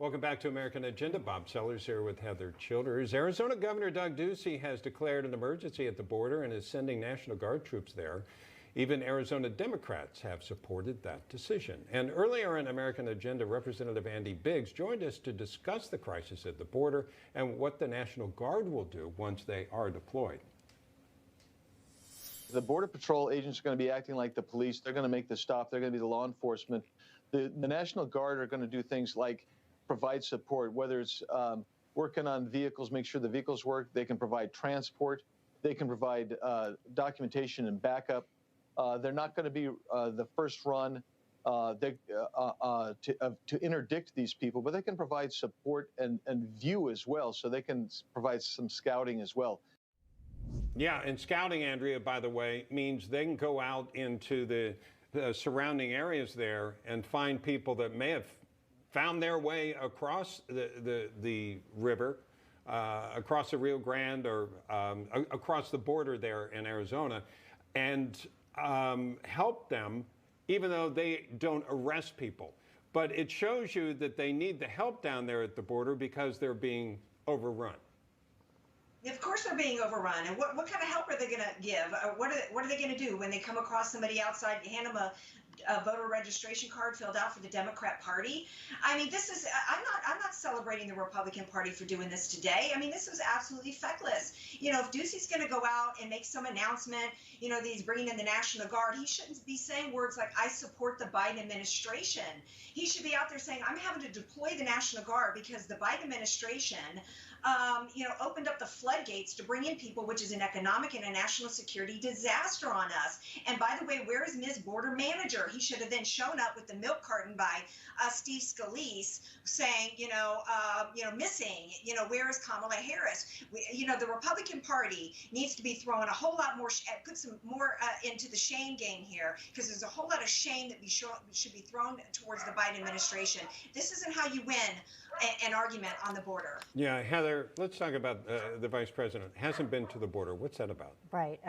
Welcome back to American Agenda. Bob Sellers here with Heather Childers. Arizona Governor Doug Ducey has declared an emergency at the border and is sending National Guard troops there. Even Arizona Democrats have supported that decision. And earlier in American Agenda, Representative Andy Biggs joined us to discuss the crisis at the border and what the National Guard will do once they are deployed. The Border Patrol agents are going to be acting like the police. They're going to make the stop. They're going to be the law enforcement. The National Guard are going to do things like provide support, whether it's working on vehicles, make sure the vehicles work. They can provide transport. They can provide documentation and backup. They're not going to be the first run to interdict these people, but they can provide support and view as well, so they can provide some scouting as well. Yeah, and scouting, Andrea, by the way, means they can go out into the surrounding areas there and find people that may have found their way across the river, across the Rio Grande, or across the border there in Arizona, and help them, even though they don't arrest people. But it shows you that they need the help down there at the border because they're being overrun. Of course they're being overrun. And what kind of help are they going to give? What are they going to do when they come across somebody outside? You hand them a voter registration card filled out for the Democrat Party. I mean, this is, I'm not celebrating the Republican Party for doing this today. I mean, this was absolutely feckless. You know, if Ducey's going to go out and make some announcement, you know, that he's bringing in the National Guard, he shouldn't be saying words like, I support the Biden administration. He should be out there saying, I'm having to deploy the National Guard because the Biden administration, you know, opened up the floodgates to bring in people, which is an economic and a national security disaster on us. And by the way, where is Ms. Border Manager? He should have then shown up with the milk carton by Steve Scalise saying, missing, where is Kamala Harris? The Republican Party needs to be throwing a whole lot more, put some more into the shame game here, because there's a whole lot of shame that should be thrown towards the Biden administration. This isn't how you win an argument on the border. Yeah, Heather, let's talk about the vice president. Hasn't been to the border. What's that about? Right.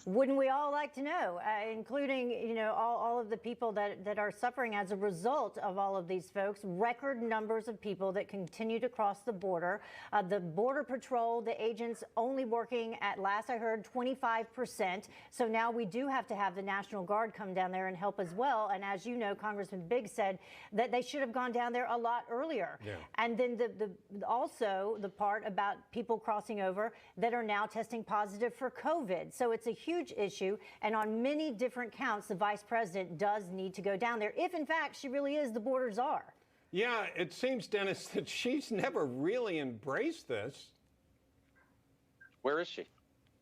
Wouldn't we all like to know, including, all of the people that are suffering as a result of all of these folks, record numbers of people that continue to cross the border. The Border Patrol, the agents only working at, last I heard, 25%. So now we do have to have the National Guard come down there and help as well. And as you know, Congressman Biggs said that they should have gone down there a lot earlier. Yeah. And then also the part about people crossing over that are now testing positive for COVID. So it's a huge issue. And on many different counts, the vice president does need to go down there if, in fact, she really is the border czar. Yeah, it seems, Dennis, that she's never really embraced this. Where is she?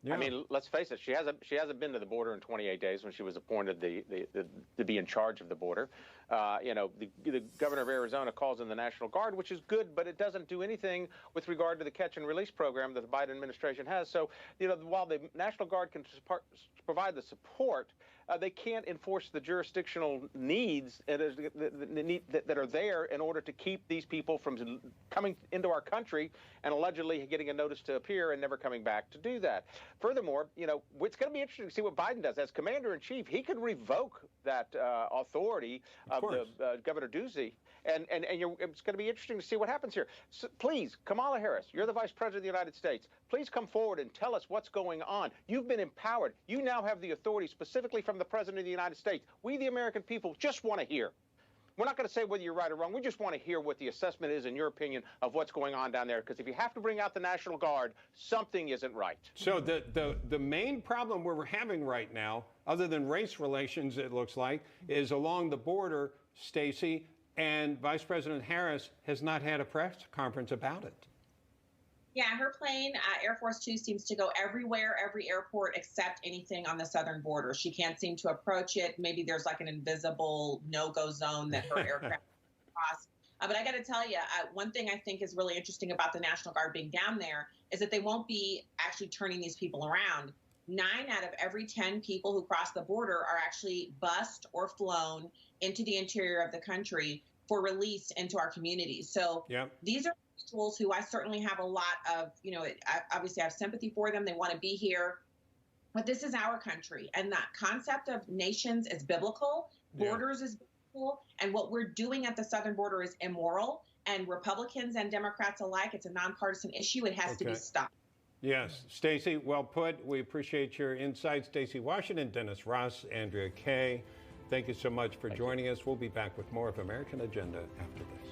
Yeah. I mean, let's face it. She hasn't been to the border in 28 days when she was appointed to be in charge of the border. The governor of Arizona calls in the National Guard, which is good, but it doesn't do anything with regard to the catch and release program that the Biden administration has. So, while the National Guard can provide the support, they can't enforce the jurisdictional needs that are there in order to keep these people from coming into our country and allegedly getting a notice to appear and never coming back to do that. Furthermore, it's going to be interesting to see what Biden does. As commander-in-chief, he could revoke that authority of the Governor Ducey, and it's going to be interesting to see what happens here. So please, Kamala Harris, you're the Vice President of the United States. Please come forward and tell us what's going on. You've been empowered. You now have the authority specifically from the President of the United States. We, the American people, just want to hear. We're not going to say whether you're right or wrong. We just want to hear what the assessment is, in your opinion, of what's going on down there. Because if you have to bring out the National Guard, something isn't right. So the main problem we're having right now, other than race relations, it looks like, is along the border, Stacy, and Vice President Harris has not had a press conference about it. Yeah, her plane, Air Force Two, seems to go everywhere, every airport, except anything on the southern border. She can't seem to approach it. Maybe there's like an invisible no-go zone that her aircraft cross. But I got to tell you, one thing I think is really interesting about the National Guard being down there is that they won't be actually turning these people around. 9 out of every 10 people who cross the border are actually bused or flown into the interior of the country for release into our communities. So these are individuals who I certainly have a lot of, obviously I have sympathy for them. They want to be here. But this is our country. And that concept of nations is biblical. Borders is biblical. And what we're doing at the southern border is immoral. and Republicans and Democrats alike. It's a nonpartisan issue. It has to be stopped. Yes, Stacy, well put. We appreciate your insights. Stacy Washington, Dennis Ross, Andrea Kaye, thank you so much for joining us. We'll be back with more of American Agenda after this.